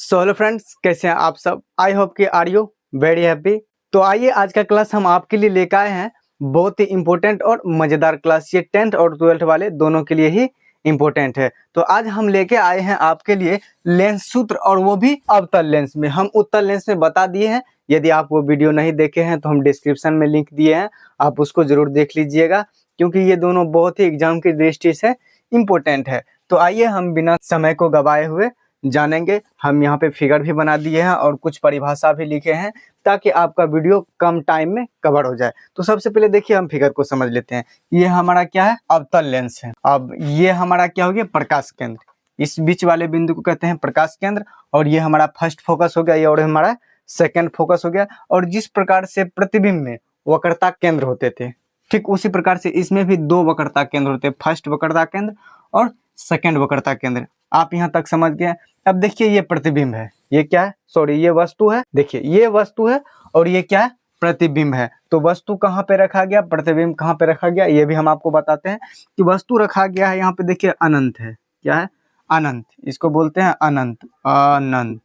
So hello friends, कैसे हैं आप सब। आई होप कि आर यू वेरी हैप्पी। तो आइए आज का क्लास हम आपके लिए लेकर आए हैं। बहुत ही इम्पोर्टेंट और मज़ेदार क्लास, ये 10th और 12th वाले दोनों के लिए ही इम्पोर्टेंट है। तो आज हम लेके आए हैं आपके लिए लेंस सूत्र, और वो भी अवतल लेंस में। हम उत्तल लेंस में बता दिए हैं। यदि आप वो वीडियो नहीं देखे हैं तो हम डिस्क्रिप्शन में लिंक दिए हैं, आप उसको जरूर देख लीजिएगा, क्योंकि ये दोनों बहुत ही एग्जाम की दृष्टि से इम्पोर्टेंट है। तो आइए हम बिना समय को गवाए हुए जानेंगे। हम यहाँ पे फिगर भी बना दिए हैं और कुछ परिभाषा भी लिखे हैं, ताकि आपका वीडियो कम टाइम में कवर हो जाए। तो सबसे पहले देखिए, हम फिगर को समझ लेते हैं। ये हमारा क्या है? अवतल लेंस है। अब ये हमारा क्या हो गया? प्रकाश केंद्र। इस बीच वाले बिंदु को कहते हैं प्रकाश केंद्र, और ये हमारा फर्स्ट फोकस हो गया, ये और हमारा सेकेंड फोकस हो गया। और जिस प्रकार से प्रतिबिंब में वक्रता केंद्र होते थे, ठीक उसी प्रकार से इसमें भी दो वक्रता केंद्र होते हैं, फर्स्ट वक्रता केंद्र और सेकेंड वक्रता केंद्र। आप यहाँ तक समझ गए। अब देखिए, ये प्रतिबिंब है, ये क्या है? सॉरी, ये वस्तु है। देखिए, ये वस्तु है और ये क्या है? प्रतिबिंब है। तो वस्तु कहाँ पे रखा गया, प्रतिबिंब कहाँ पे रखा गया, ये भी हम आपको बताते हैं कि वस्तु रखा गया है यहाँ पे। देखिए, अनंत है। क्या है? अनंत। इसको बोलते हैं अनंत। अनंत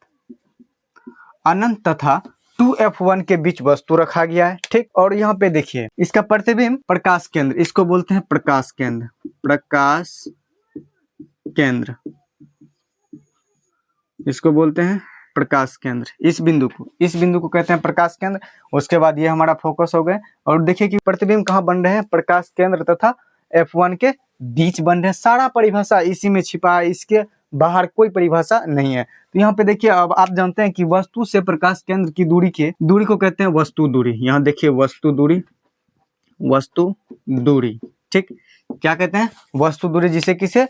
अनंत तथा 2F1 के बीच वस्तु रखा गया है, ठीक। और यहाँ पे देखिए, इसका प्रतिबिंब प्रकाश केंद्र, इसको बोलते हैं प्रकाश केंद्र। प्रकाश केंद्र, इसको बोलते हैं प्रकाश केंद्र। इस बिंदु को कहते हैं प्रकाश केंद्र। उसके बाद ये हमारा फोकस हो गए। और देखिए कि प्रतिबिंब कहाँ बन रहे हैं? प्रकाश केंद्र तथा F1 के बीच बन रहे हैं। सारा परिभाषा इसी में छिपा है, इसके बाहर कोई परिभाषा नहीं है। तो यहाँ पे देखिए, अब आप जानते हैं कि वस्तु से प्रकाश केंद्र की दूरी को कहते हैं वस्तु दूरी। यहाँ देखिए, वस्तु दूरी, ठीक। क्या कहते हैं? वस्तु दूरी, जिसे किसे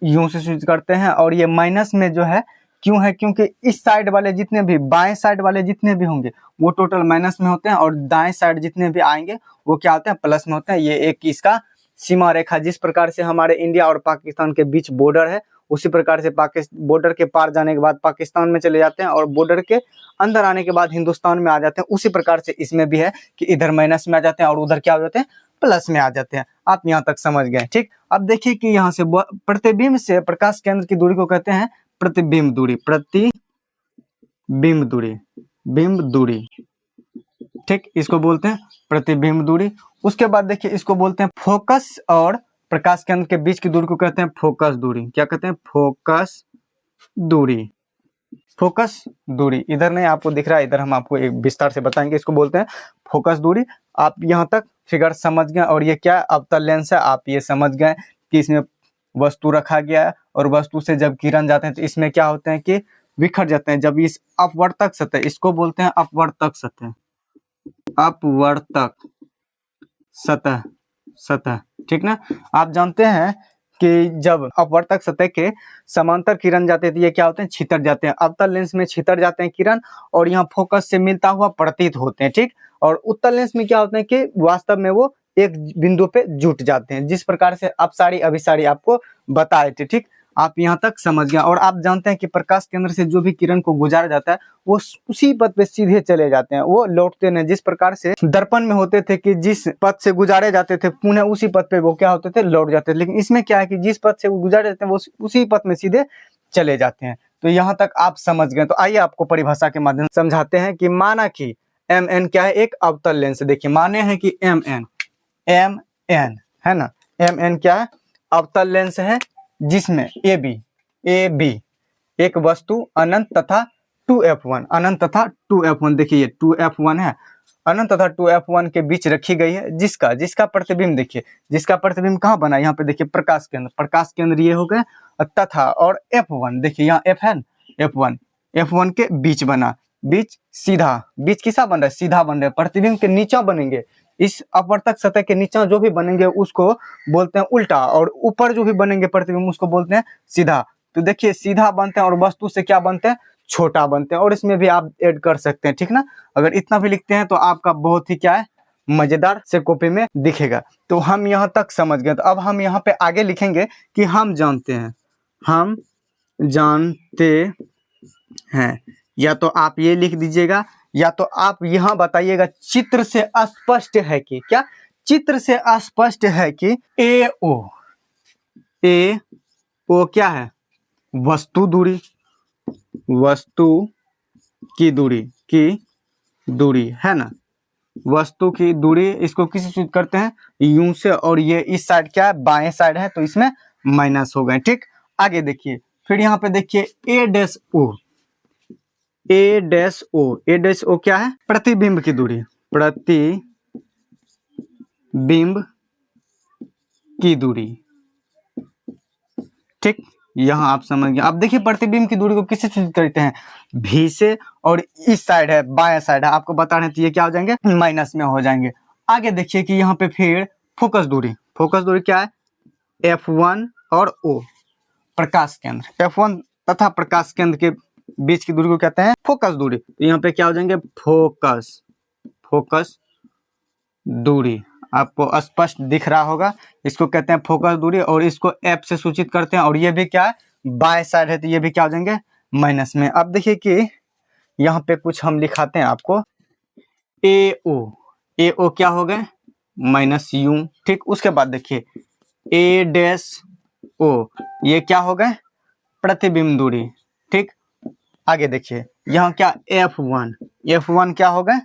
यूं से सूचित करते हैं। और ये माइनस में जो है, क्यों है? क्योंकि इस साइड वाले जितने भी, बाएं साइड वाले जितने भी होंगे वो टोटल माइनस में होते हैं, और दाएं साइड जितने भी आएंगे वो क्या होते हैं? प्लस में होते हैं। ये एक इसका सीमा रेखा, जिस प्रकार से हमारे इंडिया और पाकिस्तान के बीच बॉर्डर है, उसी प्रकार से बॉर्डर के पार जाने के बाद पाकिस्तान में चले जाते हैं, और बॉर्डर के अंदर आने के बाद हिंदुस्तान में आ जाते हैं। उसी प्रकार से इसमें भी है कि इधर माइनस में आ जाते हैं और उधर क्या हो जाते हैं? प्लस में आ जाते हैं। आप यहाँ तक समझ गए, ठीक। अब देखिए कि यहाँ से प्रतिबिंब से प्रकाश केंद्र की दूरी को कहते हैं प्रतिबिंब दूरी। बिंब दूरी, ठीक, इसको बोलते हैं प्रतिबिंब दूरी। उसके बाद देखिए, इसको बोलते हैं फोकस और प्रकाश केंद्र के बीच की दूरी को कहते हैं फोकस दूरी। क्या कहते हैं? फोकस दूरी। इधर नहीं आपको दिख रहा है, इधर हम आपको एक विस्तार से बताएंगे। इसको बोलते हैं फोकस दूरी। आप यहाँ तक फिगर समझ गए। और ये क्या? अवतल लेंस है। आप ये समझ गए कि इसमें वस्तु रखा गया है, और वस्तु से जब किरण जाते हैं तो इसमें क्या होते हैं कि बिखर जाते हैं। जब इस अपवर्तक सतह, इसको बोलते हैं अपवर्तक सतह, ठीक ना। आप जानते हैं कि जब अपवर्तक सतह के समांतर किरण जाते हैं तो ये क्या होते हैं? छितर जाते हैं। अवतल लेंस में छितर जाते हैं किरण, और यहाँ फोकस से मिलता हुआ प्रतीत होते हैं, ठीक। और उत्तल लेंस में क्या होते हैं कि वास्तव में वो एक बिंदु पे जुट जाते हैं, जिस प्रकार से अपसारी अभिसारी आपको बताए थे, ठीक। आप यहाँ तक समझ गए। और आप जानते हैं कि प्रकाश केंद्र से जो भी किरण को गुजारा जाता है वो उसी पथ पे सीधे चले जाते हैं, वो लौटते नहीं। जिस प्रकार से दर्पण में होते थे कि जिस पथ से गुजारे जाते थे पुनः उसी पथ पे वो क्या होते थे? लौट जाते थे। लेकिन इसमें क्या है कि जिस पथ से वो गुजारे जाते हैं वो उसी पथ में सीधे चले जाते हैं। तो यहाँ तक आप समझ गए। तो आइए आपको परिभाषा के माध्यम से समझाते हैं कि माना कि MN क्या है? एक अवतल लेंस। देखिए, माने हैं कि MN है ना। MN क्या है? अवतल लेंस है, जिसमें AB एक वस्तु अनंत तथा 2F1 देखिए, ये 2F1 है, अनंत तथा 2F1 के बीच रखी गई है, जिसका प्रतिबिंब देखिए, जिसका प्रतिबिंब कहाँ बना? यहाँ पे देखिए, प्रकाश केंद्र ये हो गए, तथा और F1 देखिए, यहाँ F है, F1 के बीच बना। बीच किसा बन रहा है? सीधा बन रहा है। प्रतिबिंब के नीचा बनेंगे, इस अपवर्तक सतह के नीचा जो भी बनेंगे उसको बोलते हैं उल्टा, और ऊपर जो भी बनेंगे प्रतिबिंब उसको बोलते हैं सीधा। तो देखिए, सीधा बनते हैं और वस्तु से क्या बनते हैं? छोटा बनते हैं। और इसमें भी आप ऐड कर सकते हैं, ठीक ना। अगर इतना भी लिखते हैं तो आपका बहुत ही क्या है? मजेदार से कॉपी में दिखेगा। तो हम यहाँ तक समझ गए। तो अब हम यहाँ पे आगे लिखेंगे कि हम जानते हैं। या तो आप ये लिख दीजिएगा, या तो आप यहाँ बताइएगा चित्र से स्पष्ट है कि क्या? चित्र से स्पष्ट है कि AO क्या है? वस्तु दूरी। वस्तु की दूरी है ना, वस्तु की दूरी, इसको किसी सूचित करते हैं यूं से, और ये इस साइड क्या है, बाएं साइड है, तो इसमें माइनस हो गए। ठीक, आगे देखिए, फिर यहाँ पे देखिए ए डैश ओ, ए डैश ओ क्या है, प्रतिबिंब की दूरी, प्रतिबिंब की दूरी। ठीक, यहाँ आप समझ गए। अब देखिए प्रतिबिंब की दूरी को किससे सूचित करते हैं, भी से, और इस साइड है, बाएं साइड है, आपको बता रहे थे ये क्या हो जाएंगे, माइनस में हो जाएंगे। आगे देखिए कि यहाँ पे फिर फोकस दूरी क्या है, F1 और O, प्रकाश केंद्र, F1 तथा प्रकाश केंद्र के बीच की दूरी को कहते हैं फोकस दूरी। तो यहाँ पे क्या हो जाएंगे, फोकस दूरी, आपको स्पष्ट दिख रहा होगा, इसको कहते हैं फोकस दूरी, और इसको F से सूचित करते हैं, और ये भी क्या है, बाएं साइड है, तो ये भी क्या हो जाएंगे, माइनस में। अब देखिए कि यहाँ पे कुछ हम लिखाते हैं आपको, AO क्या हो गए, माइनस यू। ठीक, उसके बाद देखिए ए डैश ओ, ये क्या हो गए, प्रतिबिंब दूरी। ठीक, आगे देखिए यहाँ क्या, F1 क्या हो गए,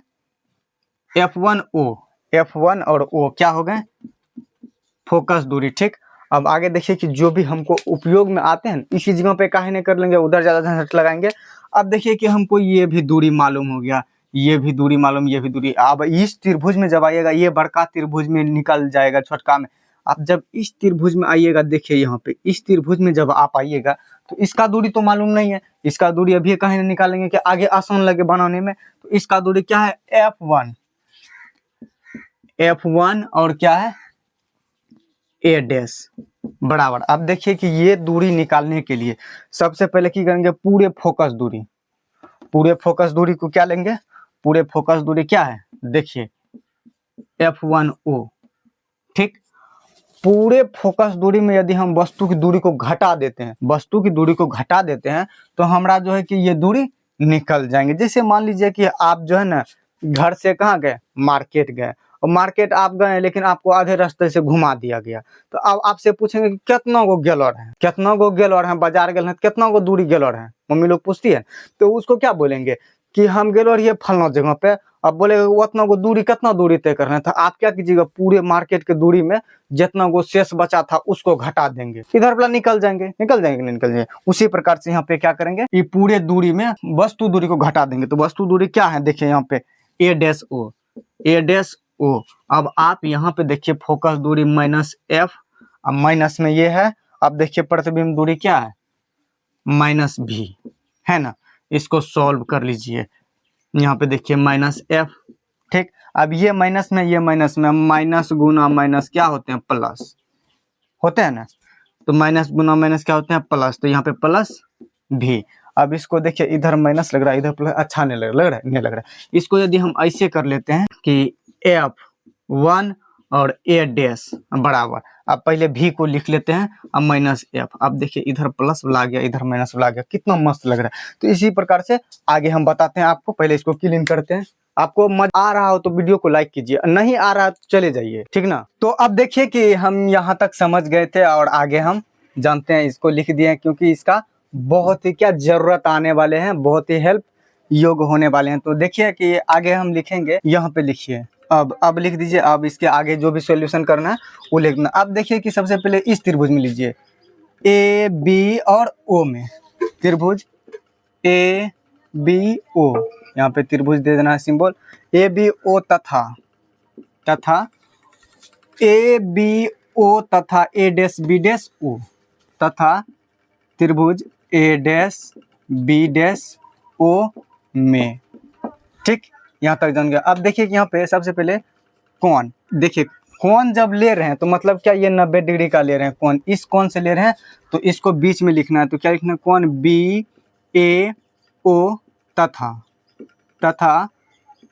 F1 और O क्या हो गए, फोकस दूरी। ठीक, अब आगे देखिए कि जो भी हमको उपयोग में आते हैं इसी जगह पे काहे नहीं कर लेंगे, उधर ज्यादा झंझट लगाएंगे। अब देखिए कि हमको ये भी दूरी मालूम हो गया, ये भी दूरी मालूम, ये भी दूरी। अब इस त्रिभुज में जब आइएगा, ये बड़का त्रिभुज में निकल जाएगा छोटका में। आप जब इस त्रिभुज में आइएगा, देखिए यहाँ पे इस त्रिभुज में जब आप आइएगा तो इसका दूरी तो मालूम नहीं है, इसका दूरी अभी कहीं नहीं निकालेंगे कि आगे आसान लगे बनाने में। तो इसका दूरी क्या है, F1 और क्या है, ए डैश बराबर। अब देखिए कि ये दूरी निकालने के लिए सबसे पहले की करेंगे, पूरे फोकस दूरी को क्या लेंगे, पूरे फोकस दूरी क्या है, देखिए F1O। ठीक, पूरे फोकस दूरी में यदि हम वस्तु की दूरी को घटा देते हैं, तो हमारा जो है कि ये दूरी निकल जाएंगे। जैसे मान लीजिए कि आप जो है ना घर से कहाँ गए, मार्केट गए, और मार्केट आप गए लेकिन आपको आधे रास्ते से घुमा दिया गया, तो अब आपसे पूछेंगे कि कितना गो गेलर है, बाजार गए हैं कितना गो दूरी गेलर है, मम्मी लोग पूछती है, तो उसको क्या बोलेंगे कि हम गेलर ये फलना जगह पे। अब बोले उतना को दूरी, कितना दूरी तय करना था, आप क्या कीजिएगा, पूरे मार्केट के दूरी में जितना को शेष बचा था उसको घटा देंगे, इधर वाला निकल जाएंगे। उसी प्रकार से यहाँ पे क्या करेंगे, ये पूरे दूरी में वस्तु दूरी को घटा देंगे। तो वस्तु दूरी क्या है, देखिए यहाँ पे ए डैश ओ। अब आप यहाँ पे देखिए फोकस दूरी -F, अब माइनस में ये है। अब देखिए प्रतिबिंब दूरी क्या है, -V है ना, इसको सॉल्व कर लीजिए। यहाँ पे देखिए -F। ठीक, अब ये माइनस में माइनस गुना माइनस क्या होते हैं, प्लस होते हैं ना, तो माइनस गुना माइनस क्या होते हैं, प्लस। तो यहाँ पे +V। अब इसको देखिए, इधर माइनस लग रहा है, इधर प्लस, अच्छा नहीं लग रहा है। इसको यदि हम ऐसे कर लेते हैं कि F1 और ए डैश बराबर, अब पहले V को लिख लेते हैं, अब -F। अब देखिए इधर प्लस ला गया, इधर माइनस ला गया, कितना मस्त लग रहा है। तो इसी प्रकार से आगे हम बताते हैं आपको, पहले इसको क्लीन करते हैं। आपको मजा आ रहा हो तो वीडियो को लाइक कीजिए, नहीं आ रहा तो चले जाइए, ठीक ना। तो अब देखिए कि हम यहाँ तक समझ गए थे, और आगे हम जानते हैं, इसको लिख दिए क्योंकि इसका बहुत ही क्या जरूरत आने वाले हैं, बहुत ही हेल्प योग होने वाले हैं। तो देखिए कि आगे हम लिखेंगे, यहाँ पे लिखिए, अब लिख दीजिए। अब इसके आगे जो भी सॉल्यूशन करना है वो लिखना। अब देखिए कि सबसे पहले इस त्रिभुज में लीजिए, ए बी और ओ में, त्रिभुज ए बी ओ, यहाँ पे त्रिभुज दे देना है सिंबल, ए बी ओ तथा ए बी ओ तथा ए डैश बी डैश ओ, तथा त्रिभुज ए डैश बी डैश ओ में। ठीक, यहाँ तक जान गया। अब देखिए कि यहाँ पे सबसे पहले कोण, देखिए कोण जब ले रहे हैं तो मतलब क्या, ये 90 डिग्री का ले रहे हैं कोण, इस कोण से ले रहे हैं तो इसको बीच में लिखना है। तो क्या लिखना है, कोण बी ए ओ तथा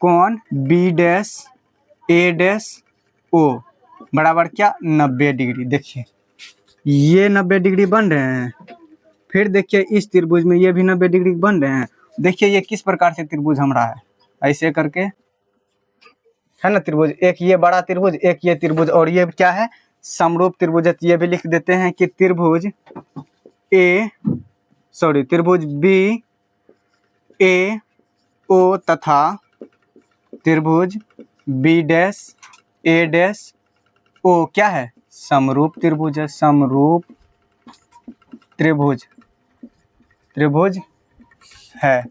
कोण बी डैश ए डैश ओ बराबर क्या, 90 डिग्री। देखिए ये 90 डिग्री बन रहे हैं, फिर देखिए इस त्रिभुज में ये भी 90 डिग्री बन रहे हैं। देखिए ये किस प्रकार से त्रिभुज हम रहा है, ऐसे करके है ना त्रिभुज, एक ये बड़ा त्रिभुज, एक ये त्रिभुज, और ये क्या है, समरूप त्रिभुज है। ये भी लिख देते हैं कि त्रिभुज बी ए ओ तथा त्रिभुज बी डैश ए डैश ओ क्या है, समरूप त्रिभुज है, समरूप त्रिभुज त्रिभुज है।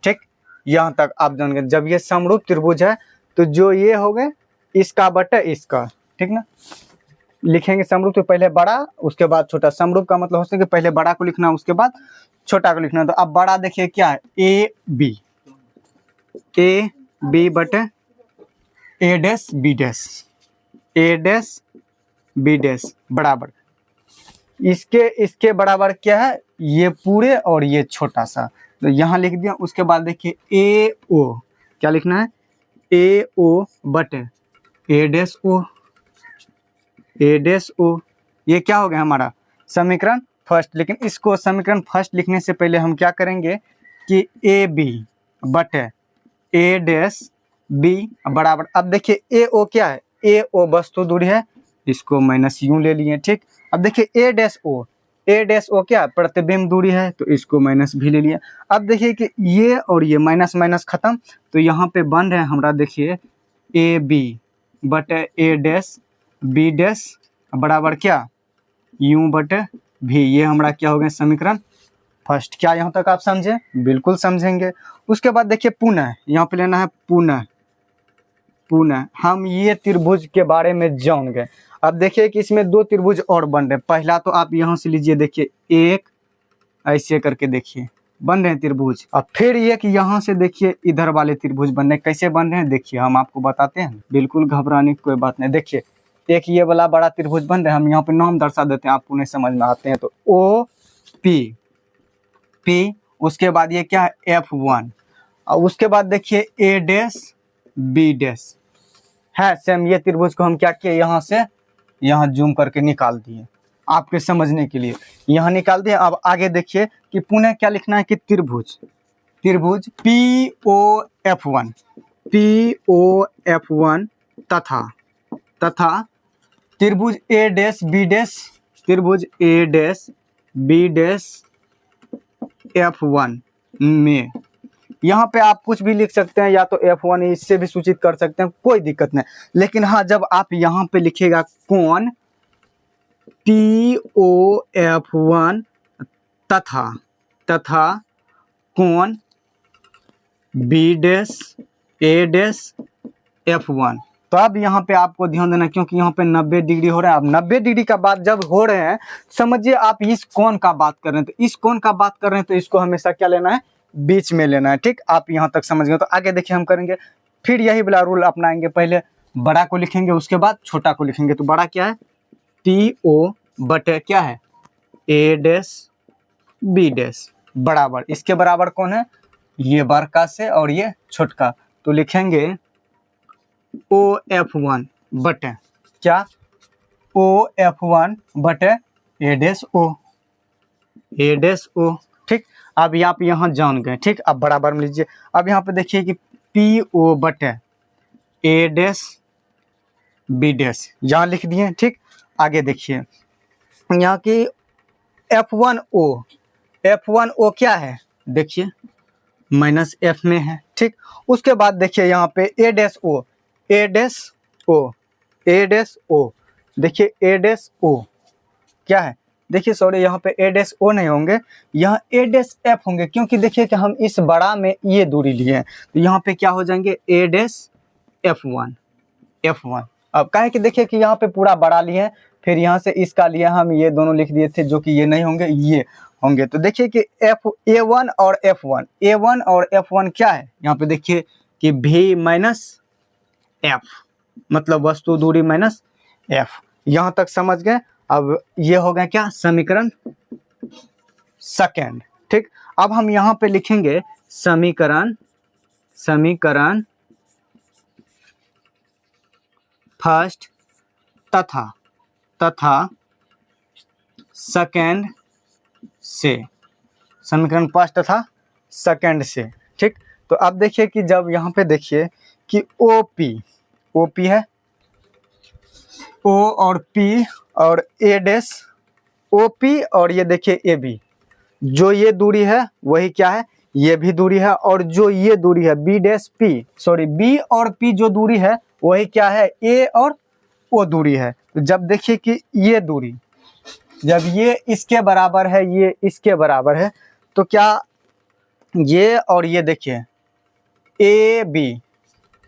ठीक, यहाँ तक आप जान गए। जब ये समरूप त्रिभुज है तो जो ये हो गए इसका बटा इसका, ठीक ना। लिखेंगे समरूप तो पहले बड़ा उसके बाद छोटा। समरूप का मतलब हो सकता है कि पहले बड़ा को लिखना उसके बाद छोटा को लिखना। तो अब बड़ा देखिए क्या है, ए बी बटे ए डैश बी डैश, ए डैश बी डैश बराबर इसके बराबर क्या है, ये पूरे और ये छोटा सा। तो यहाँ लिख दिया। उसके बाद देखिए ए ओ, क्या लिखना है, ए ओ बटे ए डैश ओ, ए डैश ओ। ये क्या हो गया हमारा समीकरण फर्स्ट। लेकिन इसको समीकरण फर्स्ट लिखने से पहले हम क्या करेंगे कि ए बी बटे ए डैश बी बराबर, अब देखिए ए ओ क्या है, ए ओ वस्तु दूरी है, इसको माइनस यूं ले लिए। ठीक, अब देखिए ए डैश ओ क्या है, प्रतिबिंब दूरी है, तो इसको माइनस भी ले लिया। अब देखिए कि ये और ये माइनस माइनस खत्म, तो यहाँ पे बन रहे हैं हमारा देखिए ए बी बटे ए डैश बी डैश बराबर क्या, यूं बटे भी। ये हमारा क्या हो गया समीकरण फर्स्ट। क्या यहाँ तक आप समझे, बिल्कुल समझेंगे। उसके बाद देखिए पुनः, यहाँ पे लेना है पुनः हम ये त्रिभुज के बारे में जान गए। अब देखिए कि इसमें दो त्रिभुज और बन रहे हैं। पहला तो आप यहाँ से लीजिए, देखिए एक ऐसे करके देखिए बन रहे हैं त्रिभुज। अब फिर ये कि यहाँ से देखिए इधर वाले त्रिभुज बन रहे हैं। कैसे बन रहे हैं देखिए, हम आपको बताते हैं, बिल्कुल घबराने की कोई बात नहीं। देखिए एक ये वाला बड़ा त्रिभुज बन रहा है, हम यहाँ पे नाम दर्शा देते हैं, आपको नहीं समझ में आते हैं तो ओ पी, उसके बाद ये क्या है F1, और उसके बाद देखिए ए डैश बी डैश है सेम। ये त्रिभुज को हम क्या किए, यहाँ से यहाँ जूम करके निकाल दिए आपके समझने के लिए, यहाँ निकाल दिए। अब आगे देखिए कि पुनः क्या लिखना है कि त्रिभुज POF1 तथा त्रिभुज ए डैश बी डैश F1 में। यहाँ पे आप कुछ भी लिख सकते हैं, या तो F1 इससे भी सूचित कर सकते हैं, कोई दिक्कत नहीं। लेकिन हाँ, जब आप यहाँ पे लिखिएगा कोण POF1 तथा कोण बी डैश ए डैश F1, तो अब यहाँ पे आपको ध्यान देना, क्योंकि यहाँ पे 90 डिग्री हो रहा है। अब 90 डिग्री का बात जब हो रहे हैं, समझिए आप इस कोण का बात कर रहे हैं, तो इस कोण का बात कर रहे हैं तो इसको हमेशा क्या लेना है, बीच में लेना है। ठीक, आप यहाँ तक समझ गए। तो आगे देखिए हम करेंगे फिर यही वाला रूल अपनाएंगे। पहले बड़ा को लिखेंगे उसके बाद छोटा को लिखेंगे। तो बड़ा क्या है PO बटे क्या है ए डैश बी डैश बराबर, इसके बराबर कौन है, ये बड़का से और ये छोटका। तो लिखेंगे OF1 बटे क्या, OF1 बटे ए डैश ओ। ठीक, अब आप यहाँ जान गए। ठीक, अब बराबर में लीजिए। अब यहाँ पे देखिए कि PO बटे ए डैश बी डैश यहाँ लिख दिए। ठीक, आगे देखिए यहाँ की F1O क्या है, देखिए माइनस F में है। ठीक, उसके बाद देखिए यहाँ पे ए डैश ओ, देखिए ए डैश ओ क्या है, देखिए सॉरी यहाँ पे ए डैश ओ नहीं होंगे, यहाँ ए डैश एफ होंगे, क्योंकि देखिए कि हम इस बड़ा में ये दूरी लिए हैं। तो यहाँ पे क्या हो जाएंगे ए डैश F1। अब कहें कि देखिए कि यहाँ पे पूरा बड़ा लिए हैं, फिर यहाँ से इसका लिए हम ये दोनों लिख दिए थे, जो कि ये नहीं होंगे, ये होंगे। तो देखिए कि A1 और F1 क्या है, यहाँ पे देखिए कि V माइनस F, मतलब वस्तु दूरी माइनस F। यहाँ तक समझ गए। अब ये हो गया क्या, समीकरण सेकेंड। ठीक, अब हम यहाँ पे लिखेंगे समीकरण फर्स्ट तथा सेकेंड से, समीकरण फर्स्ट तथा सेकेंड से। ठीक, तो अब देखिए कि जब यहाँ पे देखिए कि OP है, O और P और A डैश OP, और ये देखिए AB, जो ये दूरी है वही क्या है, ये भी दूरी है, और जो ये दूरी है B dash P, sorry B और पी जो दूरी है वही क्या है, ए और ओ दूरी है। तो जब देखिए कि ये दूरी जब ये इसके बराबर है, ये इसके बराबर है, तो क्या ये और ये देखिए ए बी,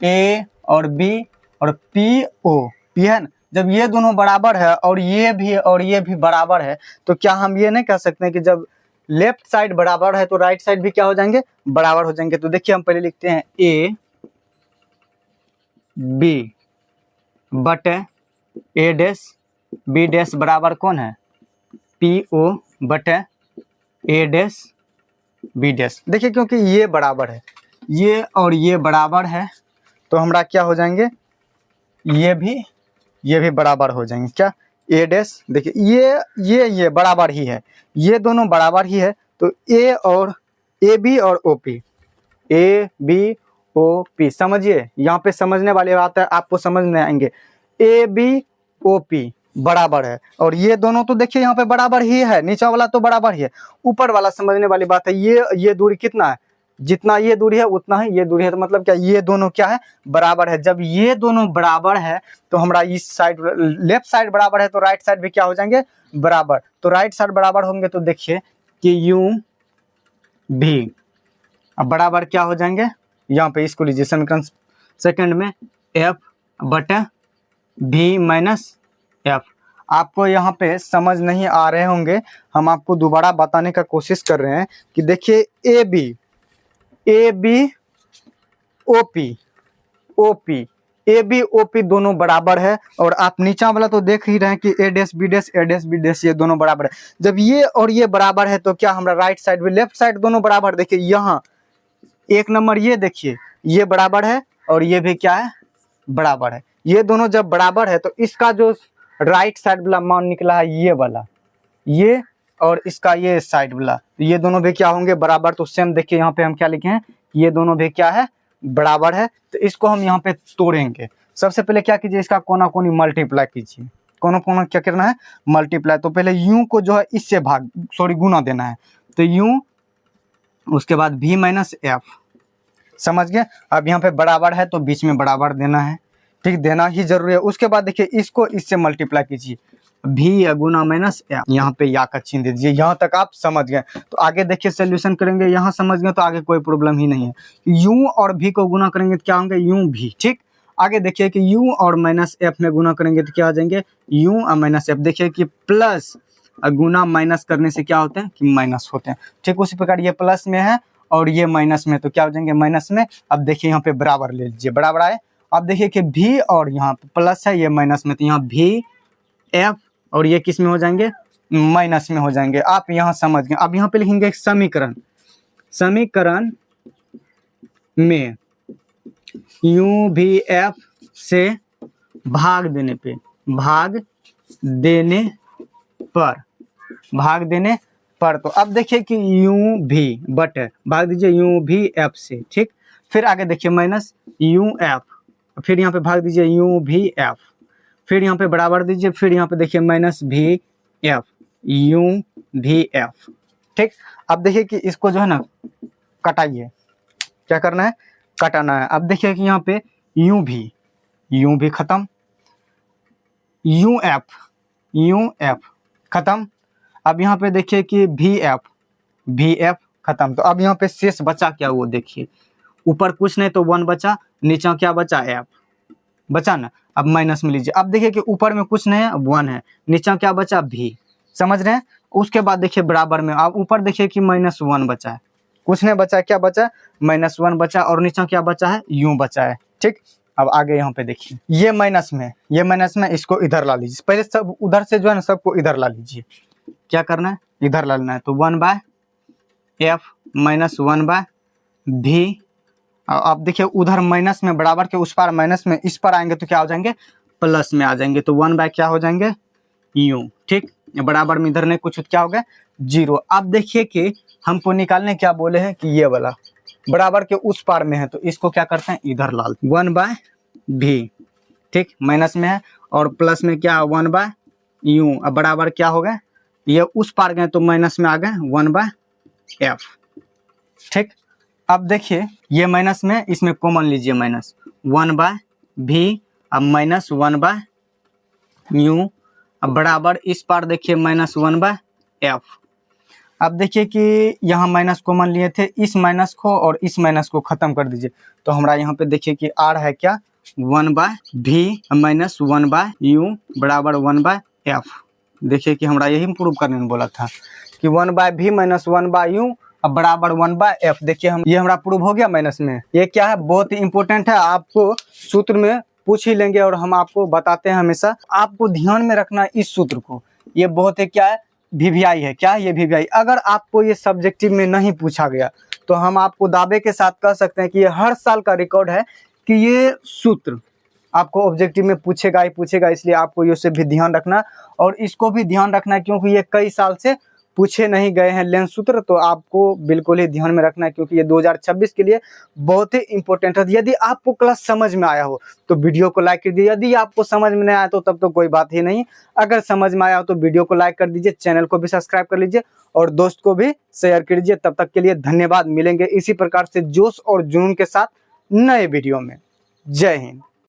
ए और बी और पी ओ, पी है ना, जब ये दोनों बराबर है और ये भी बराबर है, तो क्या हम ये नहीं कह सकते हैं कि जब लेफ्ट साइड बराबर है तो राइट साइड भी क्या हो जाएंगे, बराबर हो जाएंगे। तो देखिए हम पहले लिखते हैं ए बी बटे ए डैश बी डैश बराबर कौन है, पी ओ बटे ए डैश बी डैश। देखिए क्योंकि ये बराबर है, ये और ये बराबर है, तो हमारा क्या हो जाएंगे, ये भी बराबर हो जाएंगे। क्या, ए डैश, देखिए ये बराबर ही है, ये दोनों बराबर ही है, तो ए और ए बी और O P, A B O P, समझिए यहाँ पे समझने वाली बात है, आपको समझ में आएंगे। ए बी ओ पी बराबर है, और ये दोनों तो देखिए यहाँ पे बराबर ही है, नीचा वाला तो बराबर ही है, ऊपर वाला समझने वाली बात है। ये दूरी कितना है, जितना ये दूरी है उतना ही ये दूरी है, तो मतलब क्या, ये दोनों क्या है, बराबर है। जब ये दोनों बराबर है तो हमारा इस साइड लेफ्ट साइड बराबर है, तो राइट साइड भी क्या हो जाएंगे, बराबर। तो राइट साइड बराबर होंगे तो देखिए कि यू भी अब बराबर क्या हो जाएंगे, यहाँ पे इसको लीजिए समीकरण सेकंड में एफ बटा भी माइनस एफ। आपको यहाँ पे समझ नहीं आ रहे होंगे, हम आपको दोबारा बताने का कोशिश कर रहे हैं कि देखिए ए बी ओ पी दोनों बराबर है, और आप नीचा वाला तो देख ही रहे हैं कि ए डैश बी डैश ये दोनों बराबर है। जब ये और ये बराबर है तो क्या हमारा राइट साइड भी लेफ्ट साइड दोनों बराबर, देखिए यहाँ एक नंबर ये देखिए ये बराबर है और ये भी क्या है, बराबर है। ये दोनों जब बराबर है तो इसका जो राइट साइड वाला मान निकला है ये वाला, ये और इसका ये साइड वाला, ये दोनों भी क्या होंगे, बराबर। तो सेम देखिए यहाँ पे हम क्या लिखे हैं, ये दोनों भी क्या है, बराबर है। तो इसको हम यहाँ पे तोड़ेंगे। सबसे पहले क्या कीजिए, इसका कोना कोनी मल्टीप्लाई कीजिए। कोना कोना क्या करना है, मल्टीप्लाई। तो पहले यू को जो है इससे गुना देना है, तो यू, उसके बाद भी माइनस एफ, समझ गए। अब यहाँ पे बराबर है तो बीच में बराबर देना है, ठीक, देना ही जरूरी है। उसके बाद देखिए इसको इससे मल्टीप्लाई कीजिए, भी गुना माइनस एफ, यहाँ पे या का चिन्ह दे दीजिए। यहाँ तक आप समझ गए, तो आगे देखिए सोल्यूशन करेंगे, यहाँ समझ गए तो आगे कोई प्रॉब्लम ही नहीं है। यू और भी को गुना करेंगे तो क्या होंगे, यू भी, ठीक। आगे देखिए कि यू और माइनस एफ में गुना करेंगे तो क्या आ जाएंगे, यू और माइनस एफ। देखिए कि प्लस गुना माइनस करने से क्या होते हैं, कि माइनस होते हैं, ठीक। उसी प्रकार ये प्लस में है और ये माइनस में, तो क्या हो जाएंगे, माइनस में। अब देखिए यहाँ पे बराबर ले लीजिए, बराबर आए। अब देखिए कि भी और यहाँ पे प्लस है, ये माइनस में, तो यहाँ भी एफ और ये किस में हो जाएंगे, माइनस में हो जाएंगे। आप यहाँ समझ गए। अब यहाँ पे लिखेंगे समीकरण में यू भी एफ से भाग देने पर तो अब देखिए कि यू भी बटे भाग दीजिए यू भी एफ से, ठीक। फिर आगे देखिए माइनस यू एफ, फिर यहाँ पे भाग दीजिए यू भी एफ, फिर यहाँ पे बराबर दीजिए, फिर यहाँ पे देखिए माइनस भी एफ, यू भी एफ, ठीक। अब देखिए कि इसको जो है ना कटाइए, क्या करना है, कटाना है। अब देखिए कि यहाँ पे यू भी खत्म, यू एफ खत्म। अब यहाँ पे देखिए कि भी एफ खत्म। तो अब यहाँ पे शेष बचा क्या, वो देखिए, ऊपर कुछ नहीं तो 1 बचा, नीचे क्या बचा, एफ बचा ना। अब माइनस में लीजिए, अब देखिए कि ऊपर में कुछ नहीं है, 1 है, नीचे क्या बचा, भी, समझ रहे हैं। उसके बाद देखिए बराबर में, अब ऊपर देखिए कि -1 बचा है, कुछ नहीं बचा, क्या बचा, -1 बचा, और नीचे क्या बचा है, यू बचा है, ठीक। अब आगे यहाँ पे देखिए ये माइनस में, इसको इधर ला लीजिए। पहले सब उधर से जो है ना सबको इधर ला लीजिए। क्या करना है, इधर ला लेना है। तो 1/f -1/v। अब देखिए उधर माइनस में, बराबर के उस पार माइनस में, इस पर आएंगे तो क्या हो जाएंगे, प्लस में आ जाएंगे। तो 1/ क्या हो जाएंगे, यू, ठीक। बराबर में इधर नहीं कुछ, क्या हो गया, 0। अब देखिए कि हमको निकालने क्या बोले हैं, कि ये वाला बराबर के उस पार में है, तो इसको क्या करते हैं, इधर लाल 1/v, ठीक। माइनस में है और प्लस में क्या 1/u। अब बराबर क्या हो गया, ये उस पार गए तो माइनस में आ गए 1/f, ठीक, अब देखिए ये माइनस में इसमें कॉमन लीजिए, माइनस 1/v, अब माइनस 1/u, अब बराबर इस पार देखिए -1/f। अब देखिए कि यहाँ माइनस कॉमन लिए थे, इस माइनस को और इस माइनस को खत्म कर दीजिए, तो हमारा यहाँ पे देखिए कि r है क्या 1/v माइनस 1/u बराबर 1/f। देखिए कि हमारा यही प्रूव करने में बोला था कि 1/v माइनस 1/u अब बराबर 1/f। देखिए हम ये हमारा प्रूव हो गया माइनस में। ये क्या है, बहुत ही इंपॉर्टेंट है, आपको सूत्र में पूछ ही लेंगे और हम आपको बताते हैं हमेशा। आपको ध्यान में रखना इस सूत्र को, ये बहुत ही क्या है, वीवीआई है। क्या है ये वीवीआई? अगर आपको ये सब्जेक्टिव में नहीं पूछा गया तो हम आपको दावे के साथ कह सकते हैं कि ये हर साल का रिकॉर्ड है कि ये सूत्र आपको ऑब्जेक्टिव में पूछेगा ही पूछेगा। इसलिए आपको ये से भी ध्यान रखना और इसको भी ध्यान रखना, क्योंकि ये कई साल से पूछे नहीं गए हैं लेंस सूत्र, तो आपको बिल्कुल ही ध्यान में रखना है, क्योंकि ये 2026 के लिए बहुत ही इंपॉर्टेंट है। यदि आपको क्लास समझ में आया हो तो वीडियो को लाइक कर दीजिए, यदि आपको समझ में नहीं आया तो तब तो कोई बात ही नहीं। अगर समझ में आया हो तो वीडियो को लाइक कर दीजिए, चैनल को भी सब्सक्राइब कर लीजिए और दोस्त को भी शेयर कर दीजिए। तब तक के लिए धन्यवाद, मिलेंगे इसी प्रकार से जोश और जुनून के साथ नए वीडियो में। जय हिंद।